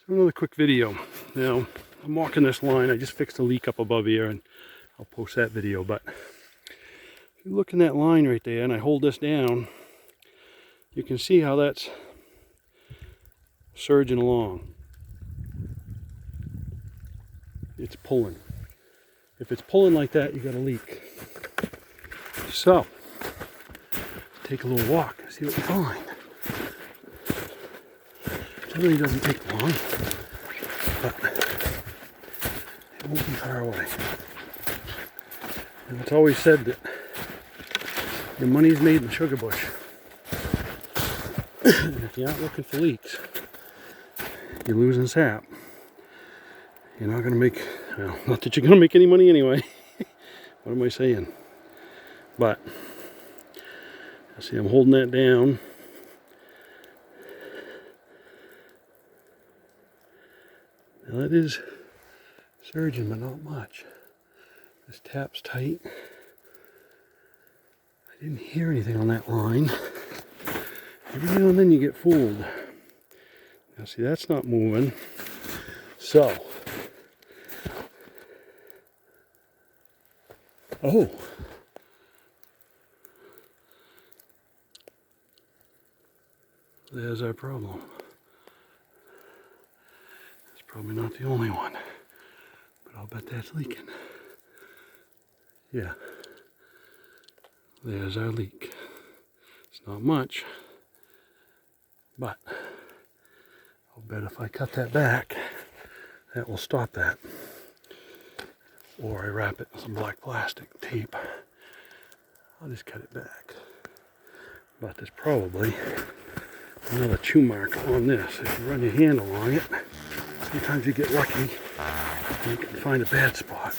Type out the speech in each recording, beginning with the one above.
So another quick video. Now, I'm walking this line. I just fixed a leak up above here, and I'll post that video. But if you look in that line right there, and I hold this down, you can see how that's surging along. It's pulling. If it's pulling like that, you got a leak. So, take a little walk and see what we find. It really doesn't take long, but it won't be far away. And it's always said that your money's made in the sugar bush. And if you're not looking for leaks, you're losing sap. You're not going to make, well, not that you're going to make any money anyway. What am I saying? But, see, I'm holding that down. Now that is surging, but not much. This tap's tight. I didn't hear anything on that line. Every now and then you get fooled. Now see, that's not moving. So, oh. There's our problem. It's probably not the only one, but I'll bet that's leaking. Yeah, there's our leak. It's not much, but I'll bet if I cut that back, that will stop that. Or I wrap it in some black plastic tape. I'll just cut it back. But there's probably another chew mark on this. If you run your hand along it, sometimes you get lucky and you can find a bad spot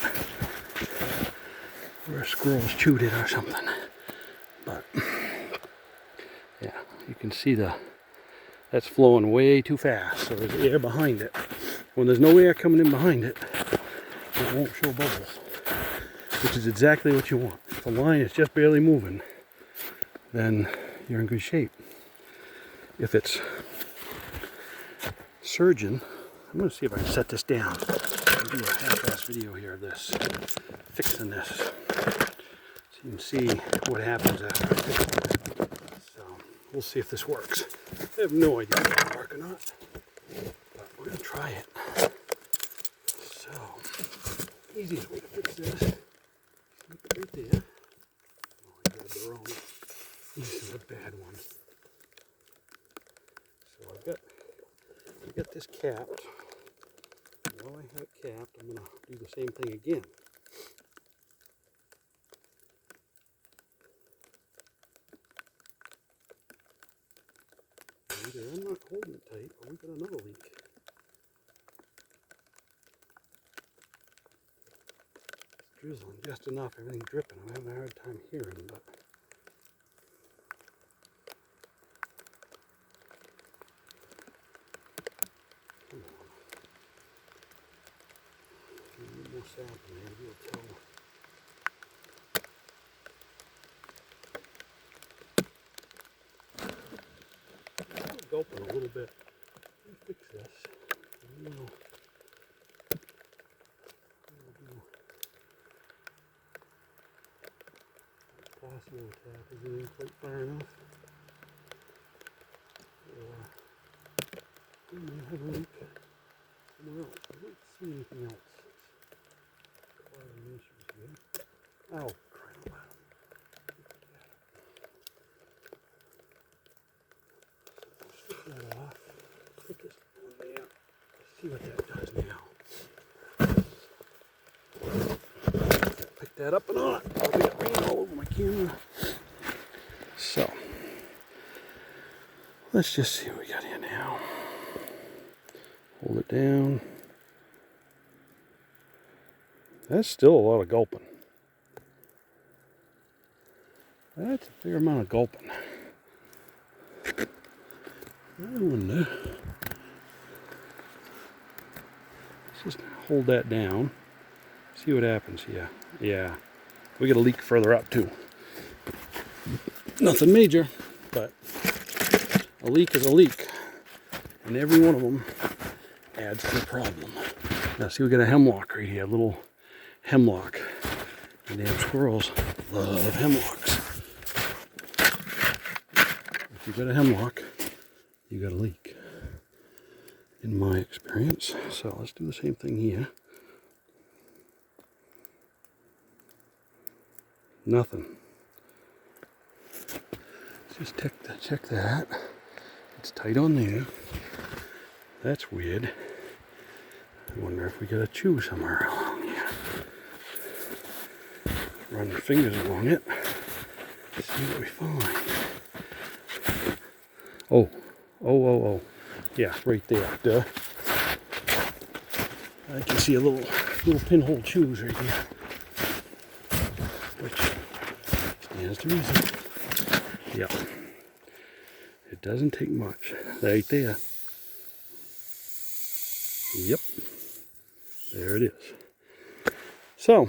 where a squirrel's chewed it or something. But yeah, you can see that's flowing way too fast, so there's air behind it. When there's no air coming in behind it, it won't show bubbles, which is exactly what you want. If the line is just barely moving, then you're in good shape. If it's surging, I'm going to see if I can set this down and do a half-ass video here of this, fixing this, so you can see what happens after I fix it. So, we'll see if this works. I have no idea if it'll work or not, but we're going to try it. So, easiest way to fix this, keep it right there. Oh, I got the wrong. This is a bad one. So I've got this capped. While I have it capped, I'm going to do the same thing again. I'm not holding it tight, but we've got another leak. It's drizzling just enough, everything's dripping. I'm having a hard time hearing, but come on. A little more sap in there, maybe it'll tell. Gulping a little bit. Let me fix this. We'll do possible tap isn't in quite far enough. Or we may have a leak somewhere else. I don't see anything else. Oh, crying out loud. That off. Put this on there. See what that does now. Pick that up and on. I'll get rain all over my camera. So, let's just see what we got here now. Hold it down. That's still a lot of gulping. That's a fair amount of gulping. I wonder. Let's just hold that down. See what happens here. Yeah. We got a leak further up too. Nothing major, but a leak is a leak. And every one of them adds to the problem. Now see, we got a hemlock right here, a little hemlock. And damn squirrels love hemlocks. If you got a hemlock, you got a leak, in my experience. So let's do the same thing here. Nothing. Let's just check that. It's tight on there. That's weird. I wonder if we got a chew somewhere along here. Run our fingers along it. See what we find. Oh. Yeah, right there. Duh. I can see a little pinhole chews right here. Which stands to reason. Yep. It doesn't take much. Right there. Yep. There it is. So,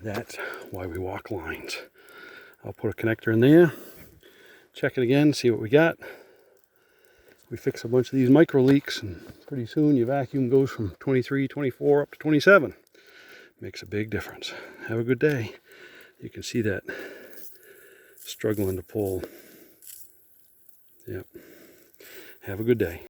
that's why we walk lines. I'll put a connector in there. Check it again, see what we got. We fix a bunch of these micro leaks, and pretty soon your vacuum goes from 23, 24 up to 27. Makes a big difference. Have a good day. You can see that struggling to pull. Yep. Have a good day.